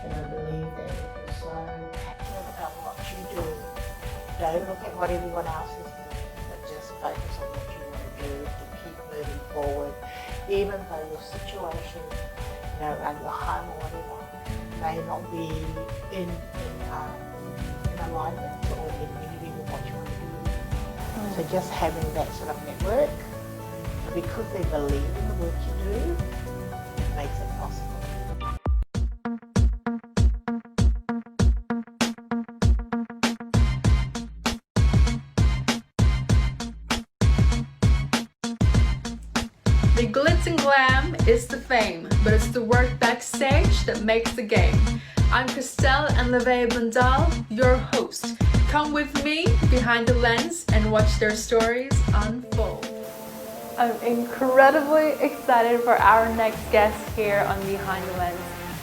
And I believe that if you're so passionate about what you do, don't look at what everyone else is doing, but just focus on what you want to do to keep moving forward, even though your situation, around your home or whatever, may not be in alignment or in unity with what you want to do. So just having that sort of network, because they believe in the work you do, it makes it possible. The glitz and glam is the fame, but it's the work backstage that makes the game. I'm Crystel and Fayee Peni, your host. Come with me behind the lens and watch their stories unfold. I'm incredibly excited for our next guest here on Behind the Lens.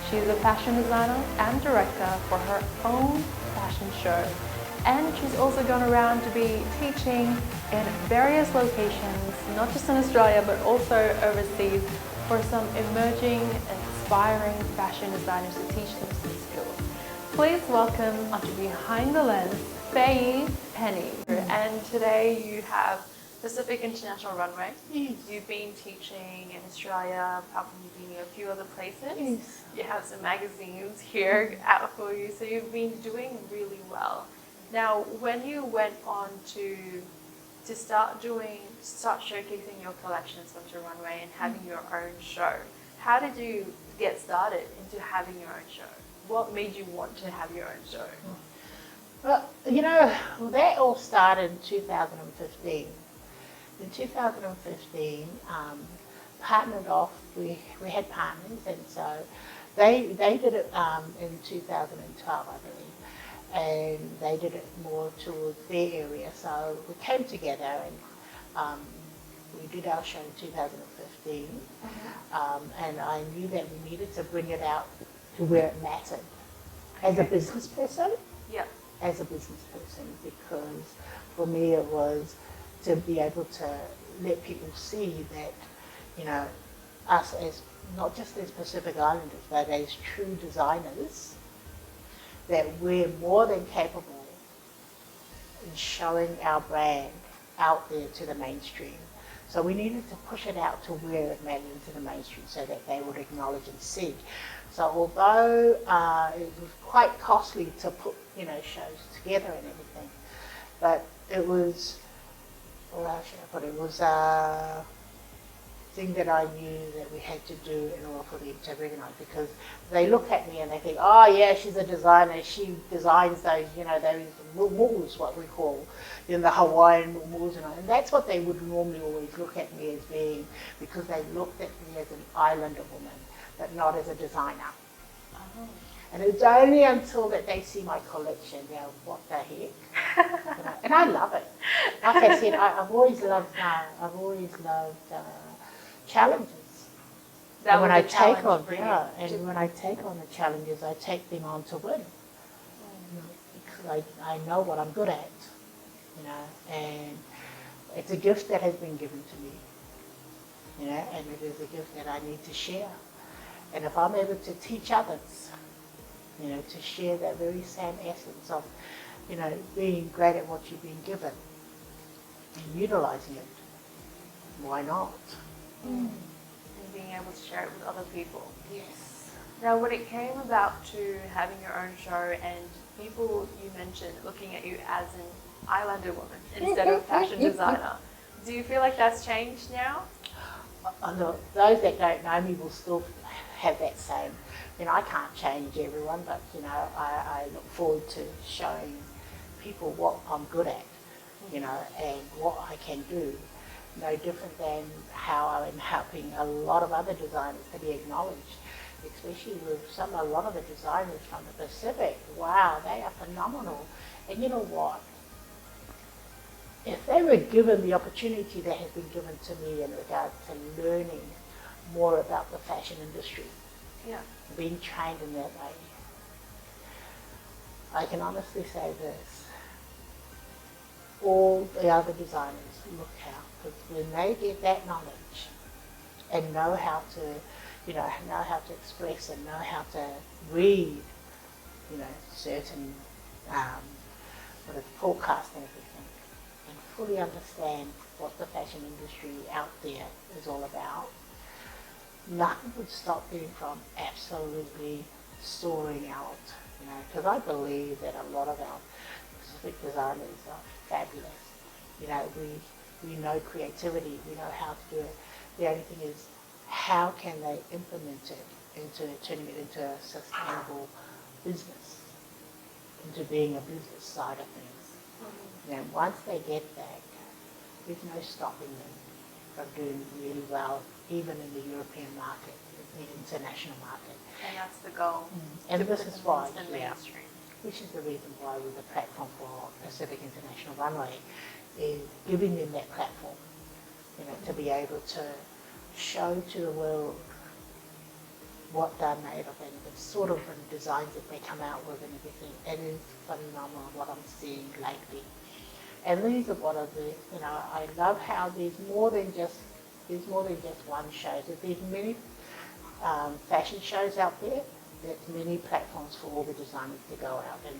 She's a fashion designer and director for her own fashion show. And she's also gone around to be teaching in various locations, not just in Australia, but also overseas, for some emerging, inspiring fashion designers to teach them some skills. Please welcome onto Behind the Lens, Fayee Peni. And today you have Pacific International Runway. Yes. You've been teaching in Australia, probably been in a few other places. Yes. You have some magazines here out for you, so you've been doing really well. Now, when you went on to start showcasing your collections onto runway and having your own show, how did you get started into having your own show? What made you want to have your own show? Well, that all started in 2015. In 2015, partnered off, we had partners, and so they did it in 2012, I believe. And they did it more towards their area. So we came together and we did our show in 2015. And I knew that we needed to bring it out to where it mattered. As a business person? Yeah. As a business person, because for me it was to be able to let people see that, us as, not just as Pacific Islanders, but as true designers, that we're more than capable in showing our brand out there to the mainstream. So we needed to push it out to where it mattered into the mainstream so that they would acknowledge and see. So although it was quite costly to put, shows together and everything, but it was, how should I put it, it was a thing that I knew that we had to do in order for them to recognize, because they look at me and they think, oh yeah, she's a designer, she designs those, those moos, what we call, the Hawaiian moos, and that's what they would normally always look at me as being, because they looked at me as an islander woman, but not as a designer. Oh. And it's only until that they see my collection, they go, what the heck? And I love it. Like I said, I've always loved challenges. That and when was I a take on, challenge for you. and when I take on the challenges, I take them on to win. Because I know what I'm good at, and it's a gift that has been given to me, and it is a gift that I need to share. And if I'm able to teach others, to share that very same essence of, being great at what you've been given and utilizing it, why not? And being able to share it with other people. Yes. Now, when it came about to having your own show and people, you mentioned, looking at you as an islander woman instead of fashion designer, do you feel like that's changed now? Look, those that don't know me will still have that same, I can't change everyone, but I look forward to showing people what I'm good at, and what I can do. No different than how I'm helping a lot of other designers to be acknowledged, especially with a lot of the designers from the Pacific. Wow, they are phenomenal. And you know what? If they were given the opportunity that has been given to me in regard to learning more about the fashion industry, being trained in that way, I can honestly say this: all the other designers look out. Because when they get that knowledge and know how to, know how to express and know how to read you know, certain forecast and everything, and fully understand what the fashion industry out there is all about, nothing would stop them from absolutely soaring out, you know, because I believe that a lot of our Pacific designers are fabulous. You know, we know creativity, we know how to do it. The only thing is, how can they implement it into turning it into a sustainable business, into being a business side of things. You know, once they get that, there's no stopping them from doing really well, even in the European market, the international market. And that's the goal. And this is why, the mainstream. which is the reason why we're the platform for Pacific International Runway, is giving them that platform, you know, to be able to show to the world what they're made of and the sort of designs that they come out with and everything. It is phenomenal what I'm seeing lately. And these are one of the, you know, I love how there's more than just one show. There's many fashion shows out there. There's many platforms for all the designers to go out and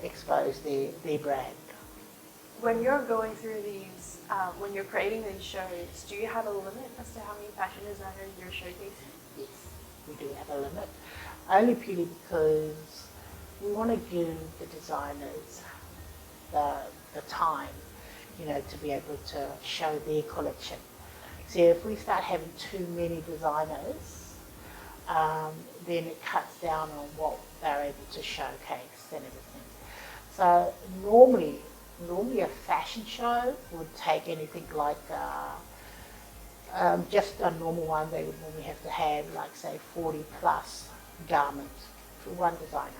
expose their brand. When you're going through these, when you're creating these shows, do you have a limit as to how many fashion designers you're showcasing? Yes, we do have a limit. Only purely because we want to give the designers the time, you know, to be able to show their collection. See, if we start having too many designers, then it cuts down on what they're able to showcase and everything. So normally a fashion show would take anything like just a normal one. They would normally have to have, like, say, 40 plus garments for one designer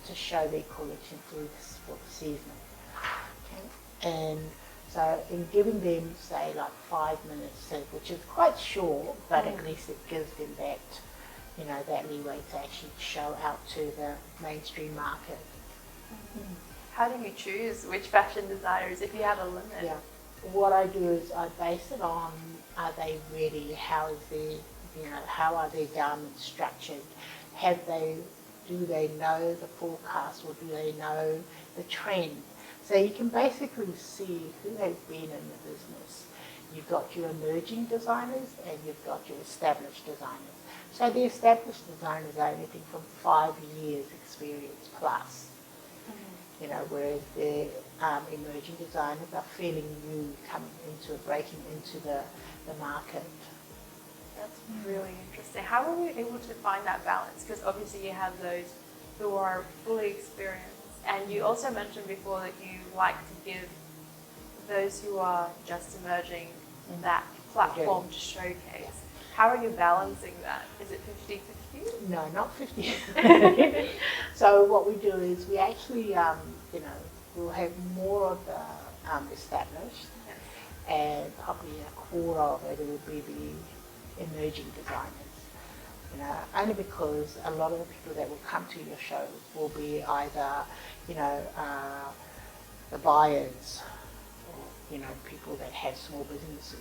to show their collection for the season. Okay. And so in giving them, say, like 5 minutes, which is quite short, but at least it gives them that, you know, that leeway to actually show out to the mainstream market. How do you choose which fashion designers if you have a limit? Yeah. What I do is I base it on, are they ready? How are their garments structured? Do they know the forecast, or do they know the trend? So you can basically see who they've been in the business. You've got your emerging designers and you've got your established designers. So the established designers are anything from 5 years experience plus. You know, whereas the emerging designers are fairly new, breaking into the market. That's really interesting. How were you able to find that balance? Because obviously you have those who are fully experienced, and you also mentioned before that you like to give those who are just emerging that platform to showcase. How are you balancing that? Is it 50-50? No, not 50. So what we do is we actually, we'll have more of the established, and probably a quarter of it will be the emerging designers. You know, only because a lot of the people that will come to your show will be either, the buyers, or, people that have small businesses.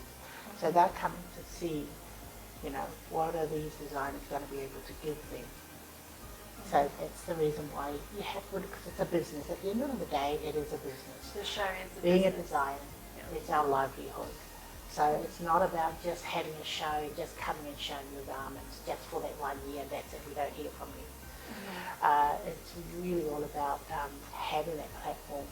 So they're coming to see, what are these designers going to be able to give them. So that's the reason why you have to, because it's a business. At the end of the day, it is a business. The show is a Being business. a designer, it's our livelihood. So it's not about just having a show, just coming and showing your garments just for that 1 year, that's it, we don't hear from you. It's really all about having that platform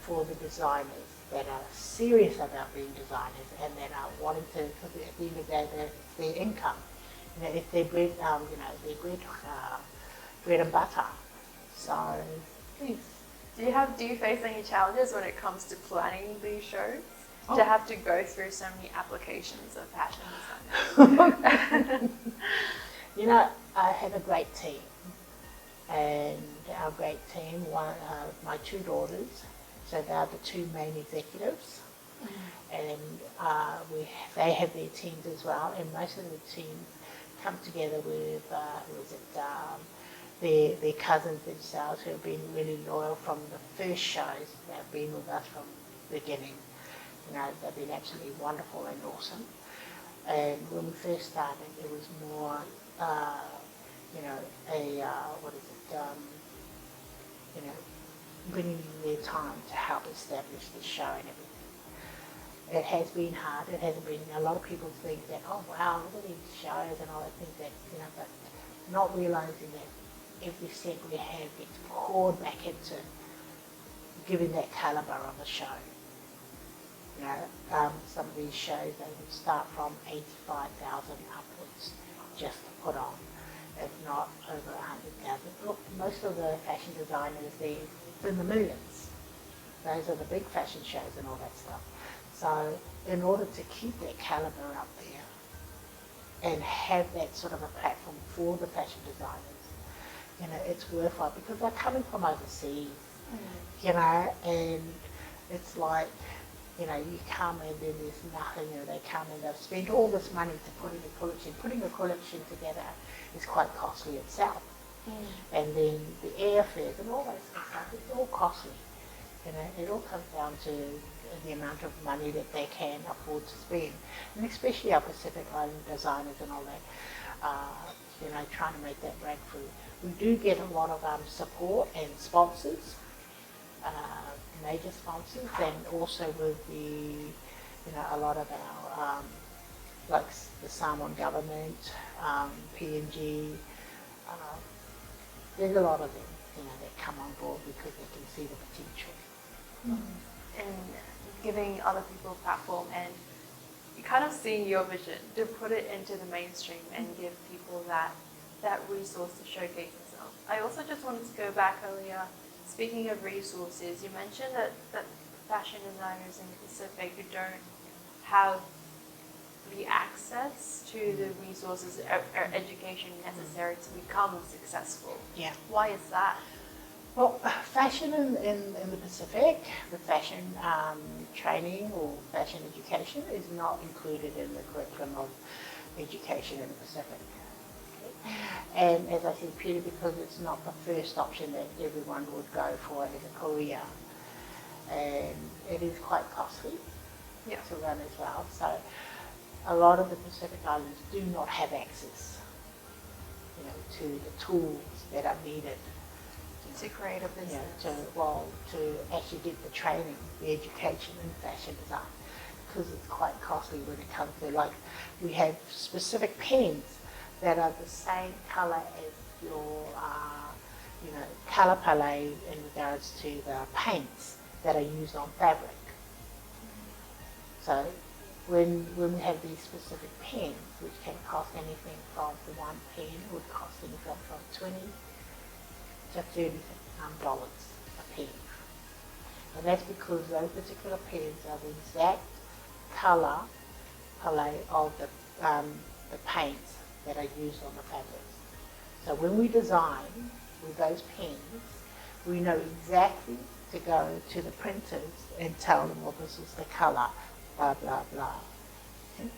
for the designers that are serious about being designers and that are wanting to, because at the end of the day, it's their income. If they're bread, they're bread and butter. So, yes. Do you face any challenges when it comes to planning these shows? To have to go through so many applications of fashion design? I have a great team, and our great team, my 2 daughters, so they're the 2 main executives, and they have their teams as well, and most of the teams come together with their cousins themselves who have been really loyal from the first shows. They've been with us from the beginning. They've been absolutely wonderful and awesome. And when we first started, it was more, you know, bringing in their time to help establish the show and everything. It has been hard. It hasn't been. A lot of people think that, oh wow, look at these shows and all that things that, you know, but not realizing that every cent we have gets poured back into giving that caliber of a show. You know, some of these shows, they would start from 85,000 upwards just to put on, if not over 100,000. Look, most of the fashion designers, it's in the millions. Those are the big fashion shows and all that stuff. So in order to keep that caliber up there and have that sort of a platform for the fashion designers, you know, it's worthwhile because they're coming from overseas, you know, and it's like, you know, you come and then there's nothing, you know, they come and they've spent all this money to put in a collection. Putting a collection together is quite costly itself. And then the airfares and all that sort of stuff, it's all costly. You know, it all comes down to the amount of money that they can afford to spend. And especially our Pacific Island designers and all that, you know, trying to make that breakthrough. We do get a lot of support and sponsors, major sponsors, and also with the, you know, a lot of our, like the Samoan government, PNG, there's a lot of them, you know, that come on board because they can see the potential. And giving other people a platform and you kind of seeing your vision to put it into the mainstream and give people that resource to showcase themselves. I also just wanted to go back earlier, speaking of resources, you mentioned that fashion designers in the Pacific who don't have the access to the resources or education necessary to become successful. Yeah. Why is that? Well, fashion in the Pacific, the fashion training or fashion education is not included in the curriculum of education in the Pacific. Okay? And as I said, purely because it's not the first option that everyone would go for as a career. And it is quite costly to run as well. So a lot of the Pacific Islands do not have access, you know, to the tools that are needed To create a business. To actually get the training, the education in fashion design, because it's quite costly when it comes to, like, we have specific pens that are the same colour as your, you know, colour palette in regards to the paints that are used on fabric. So when we have these specific pens, which can cost anything from, for one pen would cost anything from $20 to $30 a pen. And that's because those particular pens are the exact colour palette of the paints that are used on the fabrics. So when we design with those pens, we know exactly to go to the printers and tell them, well, this is the colour, blah, blah, blah. Okay?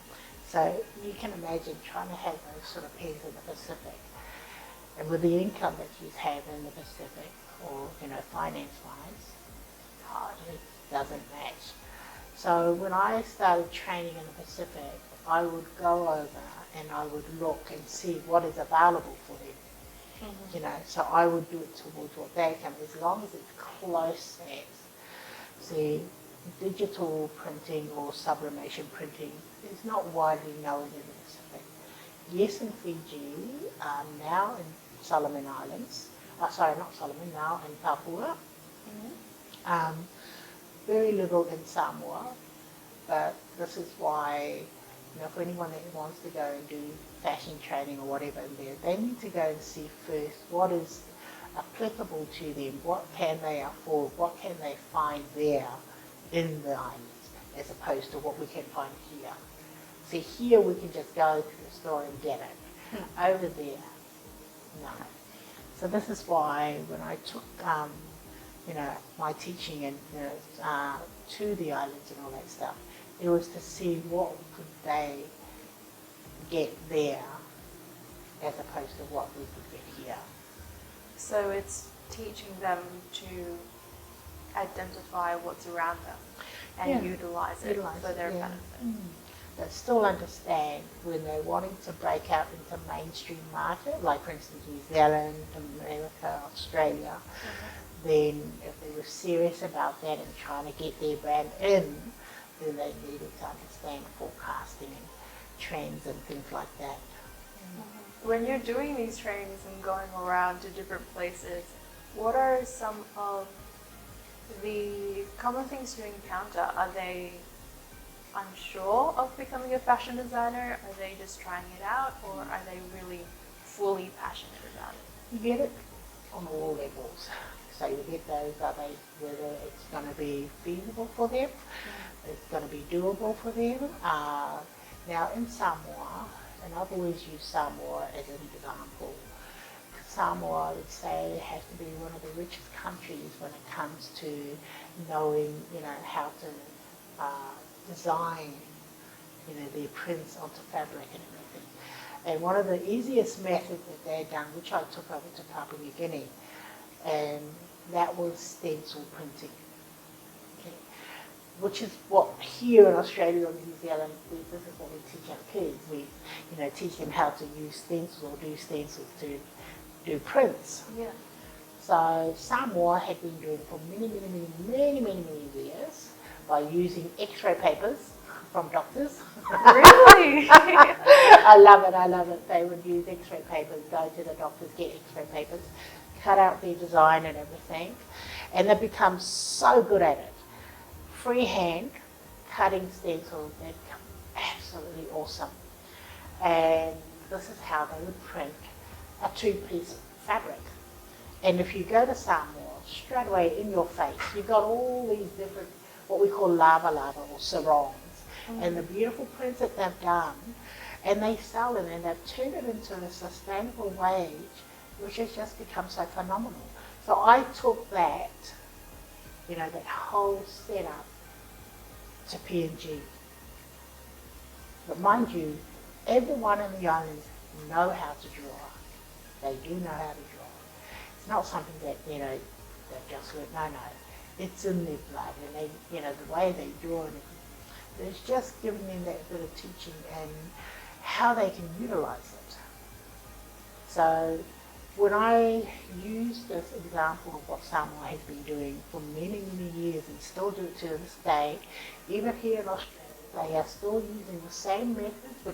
So you can imagine trying to have those sort of pens in the Pacific. And with the income that you have in the Pacific, or, you know, finance-wise, it doesn't match. So when I started training in the Pacific, I would go over and I would look and see what is available for them. You know, so I would do it towards what they can, as long as it's close as, see, digital printing or sublimation printing is not widely known in the Pacific. Yes, in Fiji, now in Solomon Islands, now in Papua, very little in Samoa, but this is why, you know, for anyone that wants to go and do fashion training or whatever in there, they need to go and see first what is applicable to them, what can they afford, what can they find there in the islands, as opposed to what we can find here. See, here we can just go to the store and get it. Over there, no. So this is why when I took, you know, my teaching and, you know, to the islands and all that stuff, it was to see what could they get there as opposed to what we could get here. So it's teaching them to identify what's around them and utilize it for their benefit. But still understand when they're wanting to break out into mainstream market, like for instance New Zealand, America, Australia, then if they were serious about that and trying to get their brand in, then they needed to understand forecasting and trends and things like that. When you're doing these trainings and going around to different places, what are some of the common things you encounter? Are they unsure of becoming a fashion designer? Are they just trying it out, or are they really fully passionate about it? You get it on all levels. So you get those, whether it's going to be feasible for them, it's going to be doable for them. Now in Samoa, and I've always used Samoa as an example, Samoa, I would say, has to be one of the richest countries when it comes to knowing, how to design, their prints onto fabric and everything. And one of the easiest methods that they've done, which I took over to Papua New Guinea, and that was stencil printing. Okay. Which is what here in Australia or New Zealand, this is what we teach our kids. We, teach them how to use stencils or do stencils to do prints. Yeah. So Samoa had been doing it for many years by using X-ray papers from doctors. Really? I love it. They would use X-ray papers, go to the doctors, get X-ray papers, cut out their design and everything, and they've become so good at it. Freehand cutting stencils, they've become absolutely awesome. And this is how they would print a two-piece fabric. And if you go to Samoa, straight away in your face, you've got all these different, what we call lava or sarongs, and the beautiful prints that they've done, and they sell them, and they've turned it into a sustainable wage, which has just become so phenomenal. So I took that, that whole setup to PNG. But mind you, everyone in the islands know how to draw. They do know how to draw. It's not something that, they've just learned. No. It's in their blood, and they, the way they draw, and it's just giving them that bit of teaching and how they can utilize it. So when I use this example of what Samoa has been doing for many years and still do it to this day, even here in Australia, they are still using the same methods,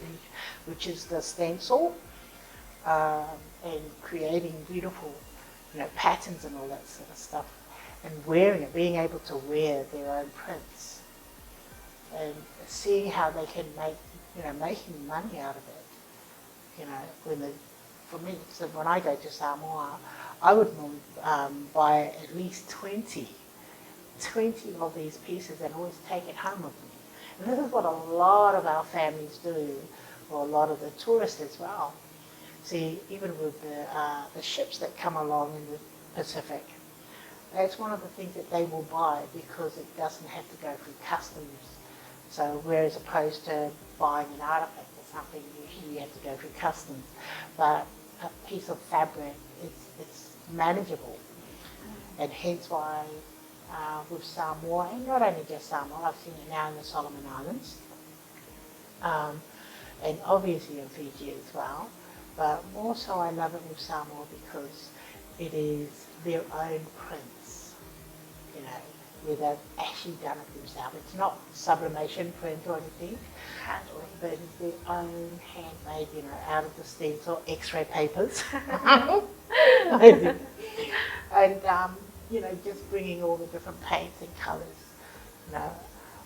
which is the stencil and creating beautiful, patterns and all that sort of stuff, and wearing it, being able to wear their own prints, and seeing how they can make, making money out of it. For me, so when I go to Samoa, I would buy at least 20 of these pieces and always take it home with me. And this is what a lot of our families do, or a lot of the tourists as well. See, even with the ships that come along in the Pacific, that's one of the things that they will buy because it doesn't have to go through customs. So whereas opposed to buying an artifact or something, usually you have to go through customs. But a piece of fabric, it's manageable. And hence why with Samoa, and not only just Samoa, I've seen it now in the Solomon Islands, and obviously in Fiji as well, but more so I love it with Samoa because it is their own prints, where they've actually done it themselves. It's not sublimation print or anything, but it's their own handmade, out of the stencil X-ray papers. And just bringing all the different paints and colours. I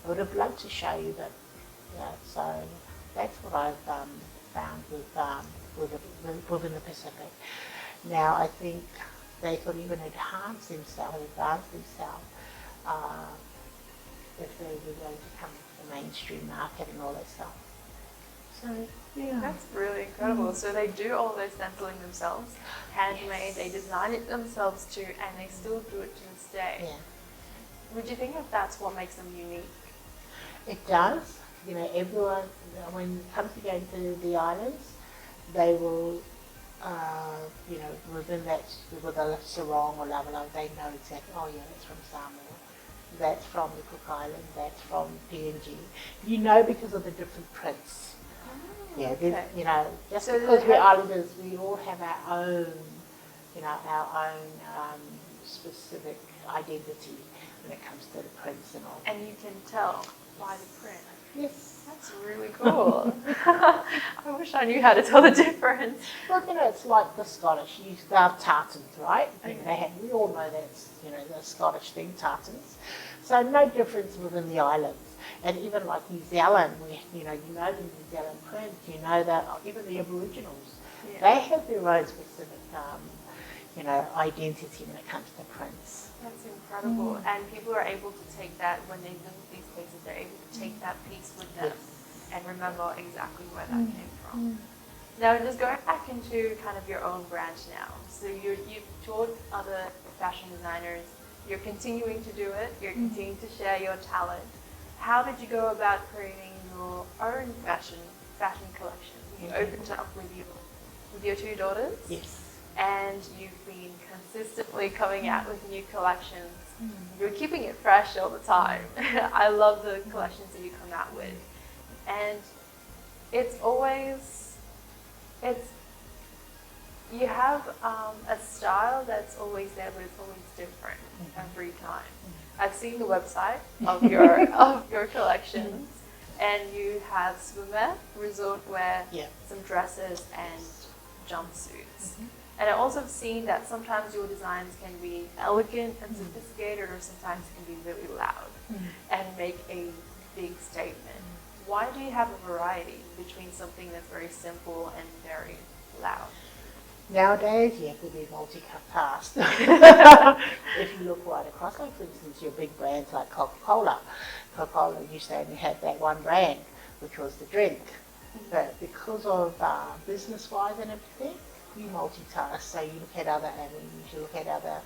would have loved to show you, but so that's what I've found within the Pacific. Now I think they could even advance themselves if they were going to come to the mainstream market and all that stuff. So yeah, that's really incredible. So they do all their stenciling themselves, handmade. Yes. They design it themselves too, and they still do it to this day. Yeah. Would you think that that's what makes them unique? It does. Everyone, when it comes to going to the islands, they will, within that, with a sarong or lava, they know exactly, oh yeah, that's from Samoa. That's from the Cook Islands, that's from PNG. Because of the different prints. Yeah, okay. Just so because we're islanders, we all have our own, specific identity when it comes to the prints and all. And you can tell by the print. Yes. That's really cool. I wish I knew how to tell the difference. Well, it's like the Scottish. You have tartans, right? Okay. We all know that's, the Scottish thing, tartans. So no difference within the islands. And even like New Zealand, where, you know the New Zealand print, that even the Aboriginals, they have their own specific, identity when it comes to prints. That's incredible. And people are able to take that when they visit these places, they're able to take that piece with them and remember exactly where that came from. Now, just going back into kind of your own brand now. So you've taught other fashion designers, you're continuing to do it, you're continuing to share your talent. How did you go about creating your own fashion collection? You opened up with your two daughters? Yes. And you've been consistently coming out with new collections. You're keeping it fresh all the time. I love the collections that you come out with. And you have a style that's always there, but it's always different every time. I've seen the website of your collections, and you have swimwear, resort wear, some dresses, and jumpsuits. And I've also seen that sometimes your designs can be elegant and sophisticated, or sometimes can be really loud and make a big statement. Why do you have a variety between something that's very simple and very loud? Nowadays, you have to be multitask. If you look right across, like for instance, your big brands like Coca-Cola. Coca-Cola used to only have that one brand, which was the drink. But because of business-wise and everything, you multitask. So you look at other avenues, you look at other,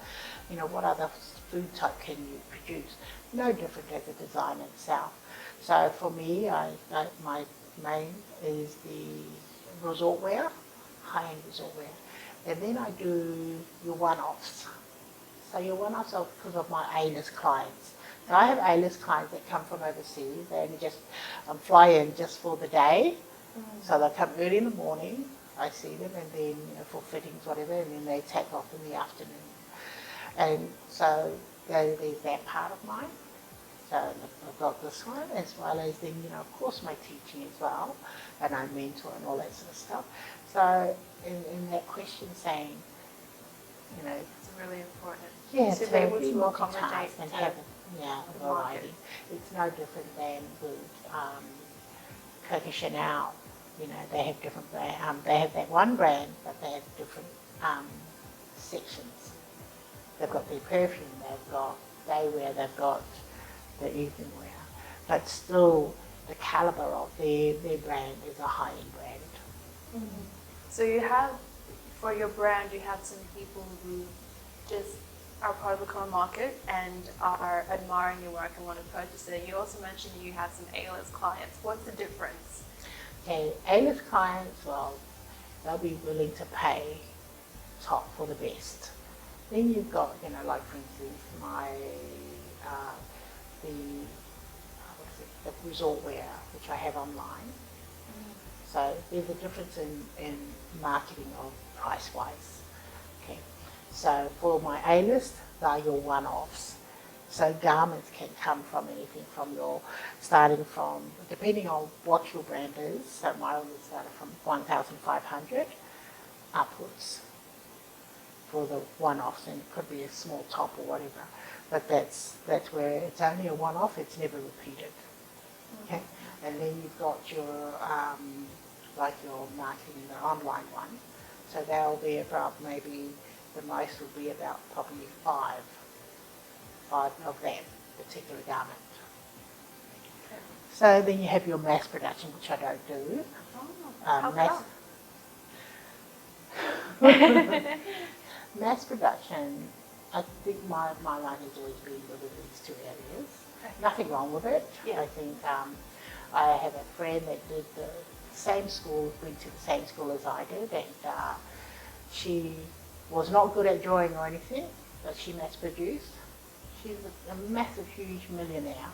what other food type can you produce? No different as a design itself. So for me, my main is the resort wear, high-end resort wear. And then I do your one-offs. So your one-offs are because of my A-list clients. So I have A-list clients that come from overseas. They only just fly in just for the day. So they come early in the morning. I see them, and then for fittings, whatever, and then they take off in the afternoon. And so there's that part of mine. So I've got this one, as well as then, of course, my teaching as well, and I mentor and all that sort of stuff. So in that question saying, it's really important to be able to multitask accommodate and have a variety. It's no different than with Coco Chanel. They have different brand. They have that one brand, but they have different sections. They've got their perfume, they've got day wear, they've got the evening wear. But still, the caliber of their brand is a high-end brand. So you have, for your brand, you have some people who just are part of the common market and are admiring your work and want to purchase it. You also mentioned you have some A-list clients. What's the difference? Okay, A-list clients, well, they'll be willing to pay top for the best. Then you've got, like for instance, the resort wear, which I have online. So there's a difference in marketing of price-wise. Okay, so for my A-list, they're your one-offs. So garments can come from anything from starting from, depending on what your brand is, so mine started from 1,500 upwards for the one-offs, and it could be a small top or whatever. But that's where it's only a one-off, it's never repeated. Okay, and then you've got your like your marketing, the online one. So they'll be about maybe the most will be about probably five of that particular garment. So then you have your mass production, which I don't do. Mass production, I think my line has always been within these two areas. Nothing wrong with it. I think I have a friend that did the same school, went to the same school as I did, and she was not good at drawing or anything, but she mass produced. She's a massive, huge millionaire.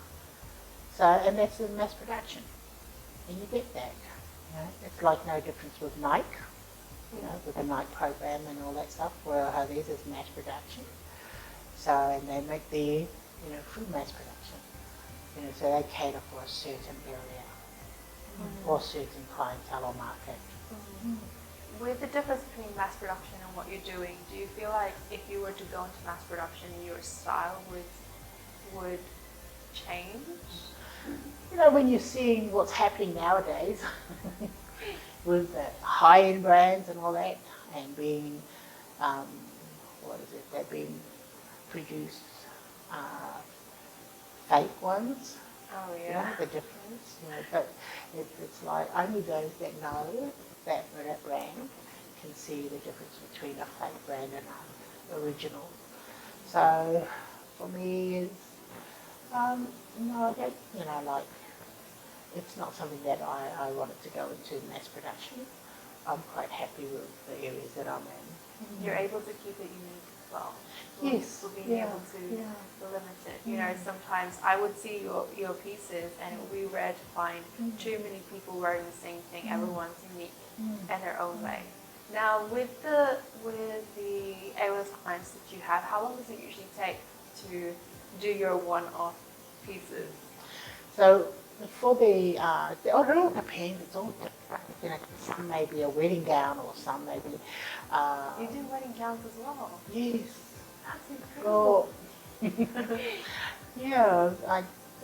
So, and that's in mass production. And you get that. It's like no difference with Nike, with the Nike program and all that stuff, where theirs is mass production. So, and they make their, through mass production. So they cater for a certain area or certain clientele or market. With the difference between mass production and what you're doing, do you feel like if you were to go into mass production, your style would change? When you're seeing what's happening nowadays with the high-end brands and all that, and being, they're being produced fake ones. Oh yeah. The difference. But it's like only those that know that brand can see the difference between a fake brand and an original. So for me, it's no, I don't, it's not something that I wanted to go into mass production. I'm quite happy with the areas that I'm in. You're able to keep it unique as well. Yes. For being able to limit it. Sometimes I would see your pieces and it would be rare to find too many people wearing the same thing. Everyone's unique in their own way. Now, with the A-list clients that you have, how long does it usually take to do your one-off pieces? So for it all depends. It's all different. Some may be a wedding gown, or some may be. You do wedding gowns as well. Yes. That's incredible. Yeah,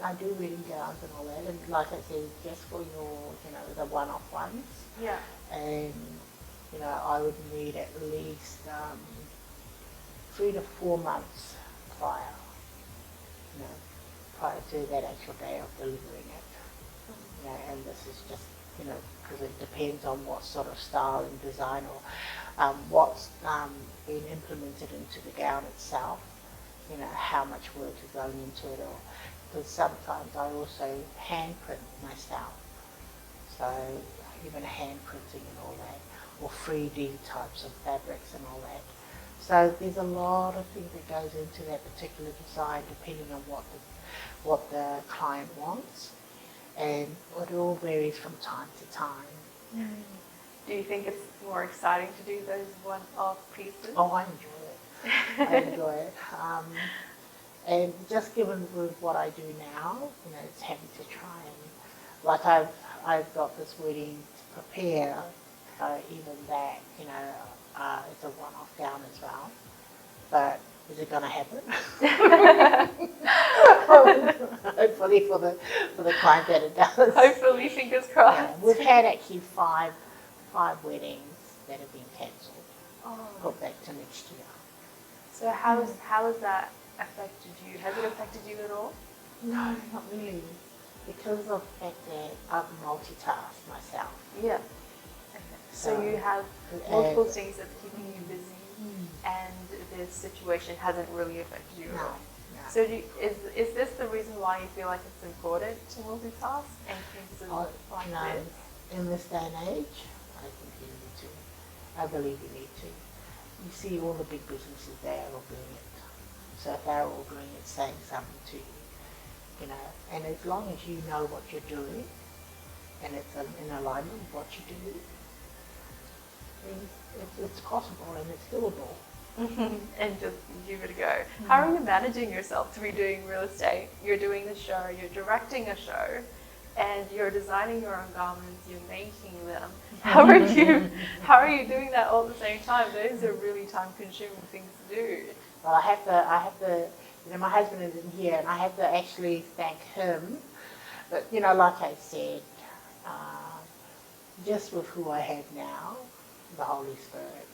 I do wedding gowns and all that, and like I said, just for your, the one-off ones. Yeah. And I would need at least 3 to 4 months prior. Prior to that actual day of delivering it. And this is just, because it depends on what sort of style and design or what's been implemented into the gown itself, how much work is going into it, or because sometimes I also hand print myself. So even hand printing and all that, or 3D types of fabrics and all that. So there's a lot of things that goes into that particular design depending on what the client wants, and it all varies from time to time. Do you think it's more exciting to do those one-off pieces? Oh, I enjoy it. I enjoy it. And just given with what I do now, it's having to try and, like I've got this wedding to prepare, even that, it's a one-off gown as well. But is it going to happen? Hopefully for the client that it does. Hopefully, fingers crossed. Yeah, we've had actually five weddings that have been cancelled. Put back to next year. So how has that affected you? Has it affected you at all? No, not really. Because of the fact that I've multitasked myself. Yeah. Okay. So you have multiple things that's keeping you busy, and this situation hasn't really affected you at all. No. So is this the reason why you feel like it's important to multitask and cases like this? In this day and age, I think you need to. I believe you need to. You see all the big businesses, they are all doing it. So if they're all doing it, saying something to you, and as long as you know what you're doing, and it's in alignment with what you do, it's possible and it's doable. And just give it a go. How are you managing yourself to be doing real estate? You're doing the show, you're directing a show, and you're designing your own garments, you're making them. How are you doing that all at the same time? Those are really time-consuming things to do. Well, I have to, my husband isn't here, and I have to actually thank him. But, like I said, just with who I have now, the Holy Spirit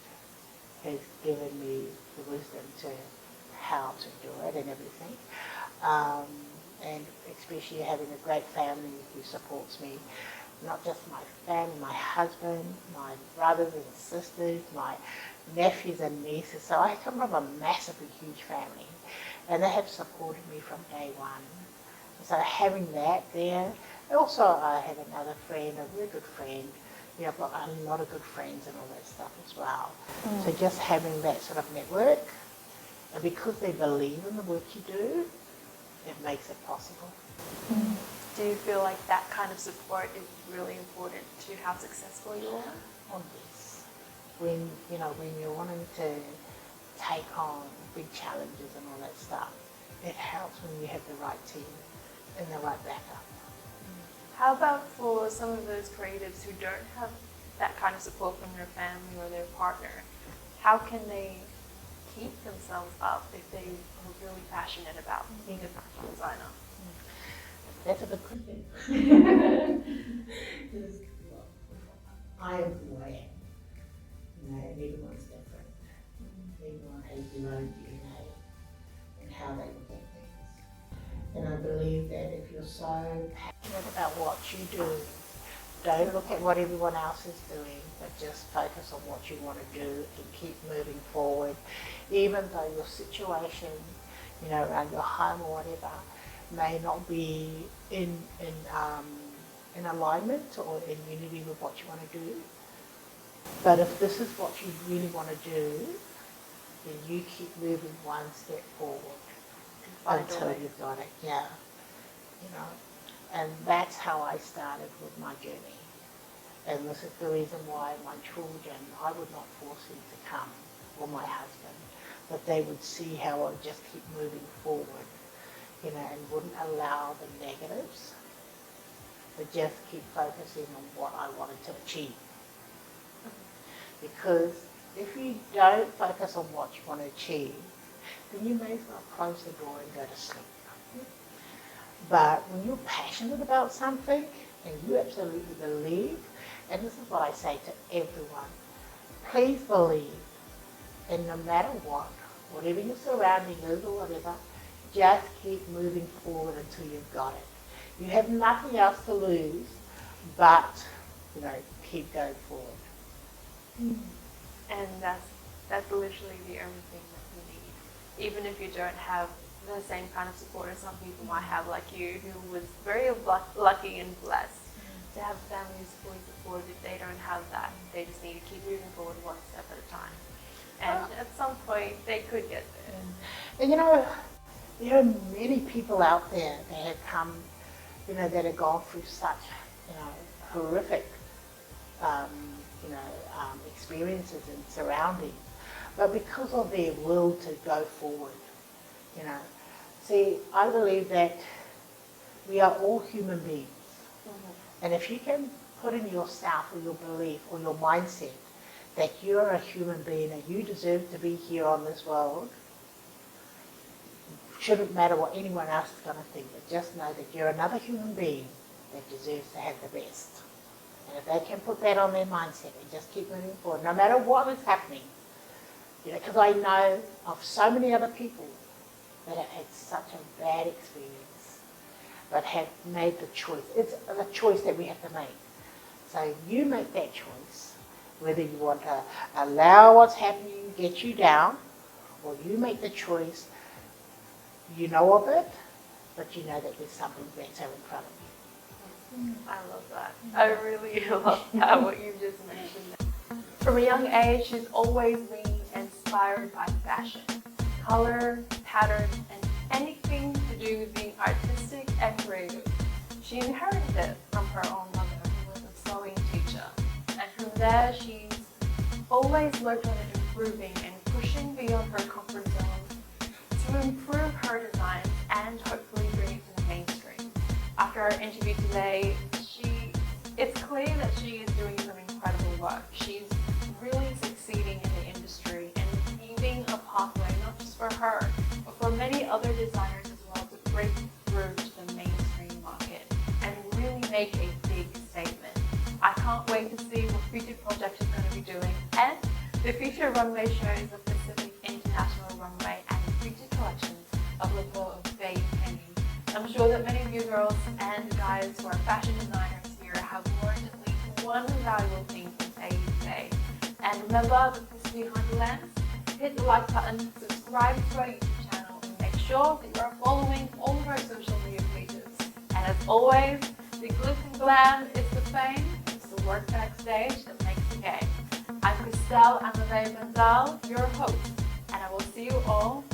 has given me the wisdom to how to do it and everything. And especially having a great family who supports me, not just my family, my husband, my brothers and sisters, my nephews and nieces. So I come from a massively huge family, and they have supported me from day one. So having that there, also I have another friend, a really good friend. I've got a lot of good friends and all that stuff as well. So just having that sort of network, and because they believe in the work you do, it makes it possible. Do you feel like that kind of support is really important to how successful you are? Oh yes. When you're wanting to take on big challenges and all that stuff. It helps when you have the right team and the right backup. How about for some of those creatives who don't have that kind of support from their family or their partner? How can they keep themselves up if they are really passionate about being a fashion designer? That's a good question. I am who I am. You know, and everyone's different. Everyone has their own DNA and how they look at things. And I believe that if you're so passionate about what you do, don't look at what everyone else is doing, but just focus on what you want to do and keep moving forward. Even though your situation, you know, around your home or whatever, may not be in alignment or in unity with what you want to do. But if this is what you really want to do, then you keep moving one step forward until you've got it. Yeah, you know, and that's how I started with my journey. And this is the reason why my children, I would not force them to come, or my husband, but they would see how I would just keep moving forward, you know, and wouldn't allow the negatives, but just keep focusing on what I wanted to achieve. Because if you don't focus on what you want to achieve, then you may as well close the door and go to sleep. But when you're passionate about something and you absolutely believe, and this is what I say to everyone, please believe, and no matter what, whatever your surrounding is or whatever, just keep moving forward until you've got it. You have nothing else to lose, but, you know, keep going forward. And that's literally the only thing that you need. Even if you don't have the same kind of support as some people might have, like you, who was very lucky and blessed to have family who's fully supported. If they don't have that, they just need to keep moving forward one step at a time. And at some point, they could get there. And you know, there are many people out there that have come, you know, that have gone through such, you know, horrific, experiences and surroundings, but because of their will to go forward, you know. See, I believe that we are all human beings, and if you can put in yourself or your belief or your mindset that you're a human being and you deserve to be here on this world, shouldn't matter what anyone else is going to think, but just know that you're another human being that deserves to have the best. And if they can put that on their mindset and just keep moving forward, no matter what is happening, you know, because I know of so many other people that have had such a bad experience, but have made the choice. It's the choice that we have to make. So you make that choice, whether you want to allow what's happening get you down, or you make the choice, you know of it, but you know that there's something better in front of you. I love that. I really love that, what you just mentioned. From a young age, she's always been inspired by fashion, color, patterns, and anything to do with being artistic and creative. She inherited it from her own mother, who was a sewing teacher. And from there, she's always worked on improving and pushing beyond her comfort zone to improve her designs and hopefully bring it to the mainstream. After our interview today, it's clear that she is doing some incredible work. She's really succeeding in the industry and paving a pathway not just for her, but for many other designers as well to break through to the mainstream market and really make a big statement. I can't wait to see what future projects she's going to be doing and the future runway shows of Pacific International Runway and future collections of the work of Fayee Peni. I'm sure that many of you girls and guys who are fashion designers here have learned at least one valuable thing from Fayee today. And remember, this is Behind the Lens. Hit the like button, subscribe to our YouTube channel, and make sure that you are following all of our social media pages. And as always, the glitz and glam is the fame, it's the work backstage that makes the game. I'm Crystel and Fayee Peni, your host, and I will see you all